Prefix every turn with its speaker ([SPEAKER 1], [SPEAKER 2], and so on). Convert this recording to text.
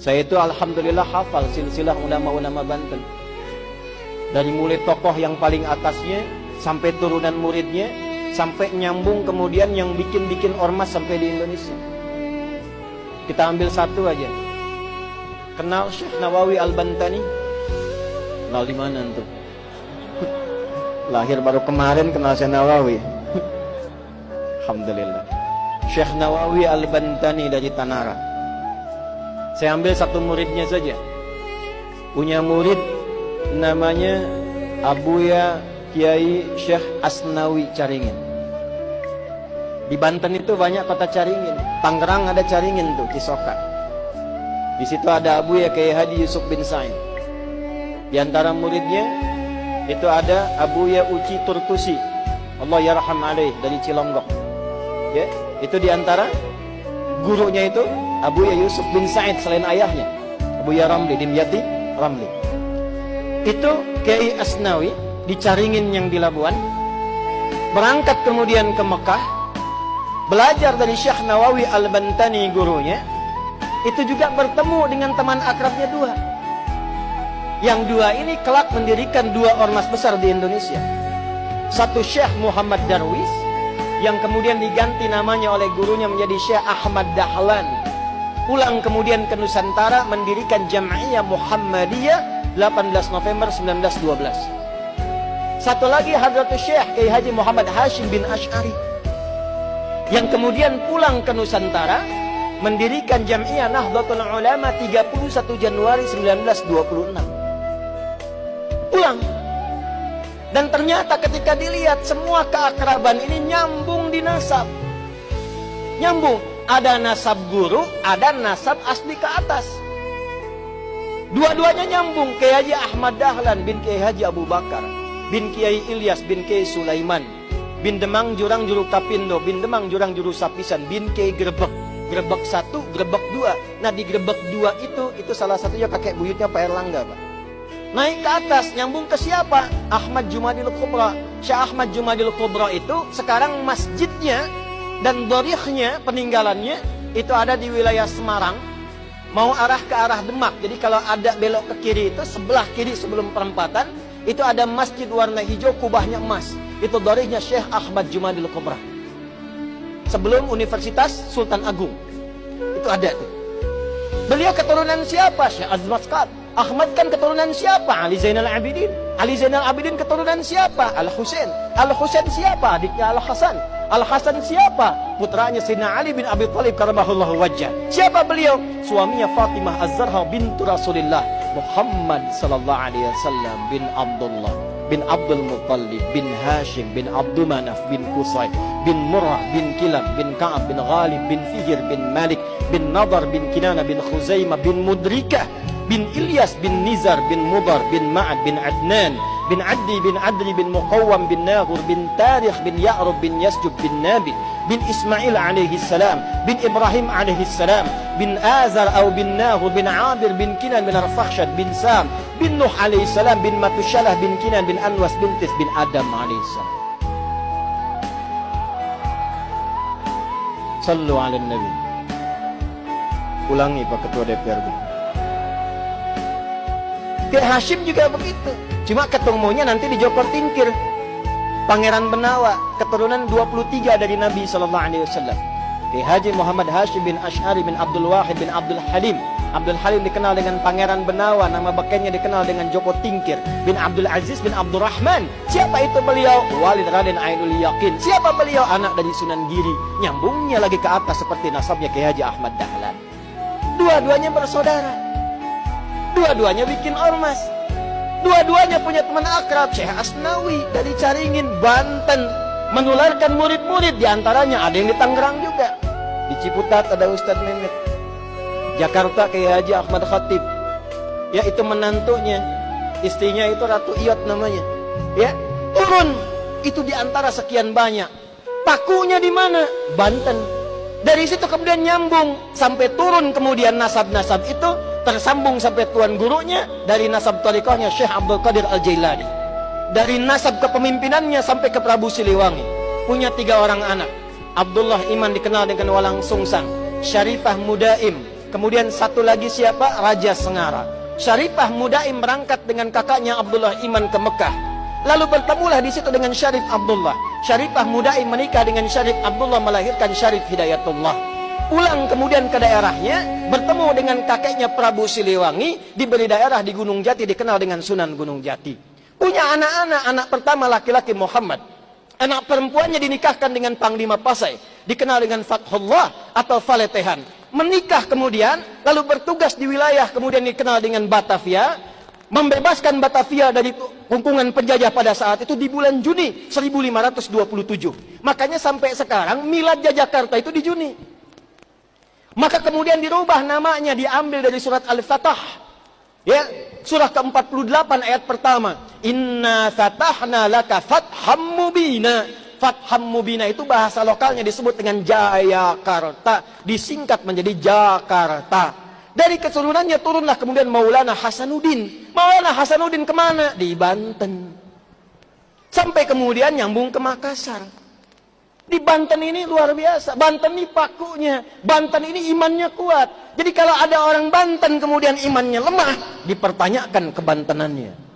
[SPEAKER 1] Saya itu alhamdulillah hafal silsilah ulama-ulama Banten. Dari mulai tokoh yang paling atasnya, sampai turunan muridnya, sampai nyambung kemudian yang bikin-bikin ormas sampai di Indonesia. Kita ambil satu aja. Kenal Syekh Nawawi Al-Bantani? Kenal di mana tuh? Lahir baru kemarin kenal Syekh Nawawi. Alhamdulillah. Syekh Nawawi Al-Bantani dari Tanara. Saya ambil satu muridnya saja. Punya murid namanya Abuya Kiai Syekh Asnawi Caringin. Di Banten itu banyak kota Caringin. Tangerang ada Caringin tuh, Cisoka. Di situ ada Abuya Kiai Haji Yusuf bin Sa'id. Di antara muridnya itu ada Abuya Uci Turtusi, Allah yarham alaih, dari Cilonggok. Ya, itu di antara gurunya itu Abuya Yusuf bin Sa'id selain ayahnya, Abuya Ramli, Dimyati Ramli. Itu Kiai Asnawi di Caringin yang di Labuan, berangkat kemudian ke Mekah, belajar dari Syekh Nawawi Al-Bantani gurunya. Itu juga bertemu dengan teman akrabnya dua. Yang dua ini kelak mendirikan dua ormas besar di Indonesia. Satu Syekh Muhammad Darwis, yang kemudian diganti namanya oleh gurunya menjadi Syekh Ahmad Dahlan. Pulang kemudian ke Nusantara mendirikan Jam'iyah Muhammadiyah 18 November 1912. Satu lagi Hadratus Syekh Kiai Haji Muhammad Hashim bin Asy'ari, yang kemudian pulang ke Nusantara mendirikan Jam'iyah Nahdlatul Ulama 31 Januari 1926. Pulang. Dan ternyata ketika dilihat semua keakraban ini nyambung di nasab. Nyambung. Ada nasab guru, ada nasab asli ke atas. Dua-duanya nyambung. Kiai Haji Ahmad Dahlan bin Kiai Haji Abu Bakar, bin Kiai Ilyas bin Kiai Sulaiman, bin Demang Jurang Juru Kapindo, bin Demang Jurang Juru Sapisan, bin Kiai Grebek. Grebek 1, Grebek 2. Nah di Grebek 2 itu salah satunya kakek buyutnya Pak Erlangga, Pak. Naik ke atas, nyambung ke siapa? Ahmad Jumadil Kubra. Syekh Ahmad Jumadil Kubra itu sekarang masjidnya dan dhorihnya, peninggalannya itu ada di wilayah Semarang, mau arah ke arah Demak. Jadi kalau ada belok ke kiri itu sebelah kiri sebelum perempatan itu ada masjid warna hijau, kubahnya emas. Itu dhorihnya Syekh Ahmad Jumadil Kubra. Sebelum Universitas Sultan Agung itu ada tuh. Beliau keturunan siapa? Syekh Azmat Skad. Ahmad kan keturunan siapa? Ali Zainal Abidin. Ali Zainal Abidin keturunan siapa? Al-Husain. Al-Husain siapa? Adiknya Al-Hasan. Al-Hasan siapa? Putranya Sayyidina Ali bin Abi Thalib karamahullahu wajhah. Siapa beliau? Suaminya Fatimah Az-Zahra bintu Rasulillah Muhammad sallallahu alaihi wasallam bin Abdullah bin Abdul Muttalib bin Hashim bin Abdul Manaf bin Qusay bin Murrah bin Kilab bin Ka'ab bin Ghalib bin Fihir bin Malik bin Nadar bin Kinana bin Khuzaimah bin Mudrikah bin Ilyas bin Nizar bin Mudar bin Ma'ad bin Adnan bin Addi bin Adri bin Muqawwam bin Naghur bin Tarikh bin Ya'rub bin Yasjub bin Nabi bin Ismail alaihi salam bin Ibrahim alaihi salam bin Azar atau bin Naghur bin Abir bin Kinan bin Arfakhshad bin Sam bin Nuh alaihi salam bin Matushalah bin Kinan bin Anwas bin Tis bin Adam alaihi salam. Sallu ala Nabi. Ulangi Pak Ketua DPRD. Kiai Hashim juga begitu. Cuma ketemunya nanti di Jokor Tingkir. Pangeran Benawa, keturunan 23 dari Nabi SAW. Kiai Haji Muhammad Hashim bin Asy'ari bin Abdul Wahid bin Abdul Halim. Abdul Halim dikenal dengan Pangeran Benawa. Nama bekennya dikenal dengan Joko Tingkir bin Abdul Aziz bin Abdul Rahman. Siapa itu beliau? Walid Raden Ainul Yakin. Siapa beliau? Anak dari Sunan Giri. Nyambungnya lagi ke atas seperti nasabnya Kiai Haji Ahmad Dahlan. Dua-duanya bersaudara. Dua-duanya bikin ormas. Dua-duanya punya teman akrab, Syekh Asnawi dari Caringin, Banten, menularkan murid-murid. Di antaranya ada yang di Tangerang juga. Di Ciputat ada Ustadz Mehmet. Jakarta Kiai Haji Ahmad Khatib. Ya itu menantunya. Istrinya itu Ratu Iyot namanya. Ya, turun. Itu di antara sekian banyak. Pakunya di mana? Banten. Dari situ kemudian nyambung sampai turun kemudian nasab-nasab itu tersambung sampai tuan gurunya dari nasab tariqahnya Syekh Abdul Qadir Al-Jailani. Dari nasab kepemimpinannya sampai ke Prabu Siliwangi. Punya 3 orang anak. Abdullah Iman dikenal dengan Walang Sungsang, Syarifah Mudaim, Kemudian satu lagi siapa? Raja Sengara. Syarifah Mudaim berangkat dengan kakaknya Abdullah Iman ke Mekah. Lalu bertemulah di situ dengan Syarif Abdullah. Syarifah Mudaim menikah dengan Syarif Abdullah, melahirkan Syarif Hidayatullah. Pulang kemudian ke daerahnya, bertemu dengan kakeknya Prabu Siliwangi, diberi daerah di Gunung Jati, dikenal dengan Sunan Gunung Jati. Punya anak-anak, anak pertama laki-laki Muhammad. Anak perempuannya dinikahkan dengan Panglima Pasai, dikenal dengan Fathullah atau Faletehan. Menikah kemudian, lalu bertugas di wilayah kemudian dikenal dengan Batavia, membebaskan Batavia dari kungkungan penjajah pada saat itu di bulan Juni 1527. Makanya sampai sekarang miladnya Jakarta itu di Juni. Maka kemudian dirubah namanya, diambil dari surat Al-Fatah. Ya, surah ke-48 ayat pertama. Inna fatahna laka fatham mubina. Fatham mubina itu bahasa lokalnya disebut dengan Jayakarta, disingkat menjadi Jakarta. Dari keturunannya turunlah kemudian Maulana Hasanuddin. Maulana Hasanuddin kemana? Di Banten. Sampai kemudian nyambung ke Makassar. Di Banten ini luar biasa. Banten ini pakunya. Banten ini imannya kuat. Jadi kalau ada orang Banten kemudian imannya lemah, dipertanyakan kebantenannya.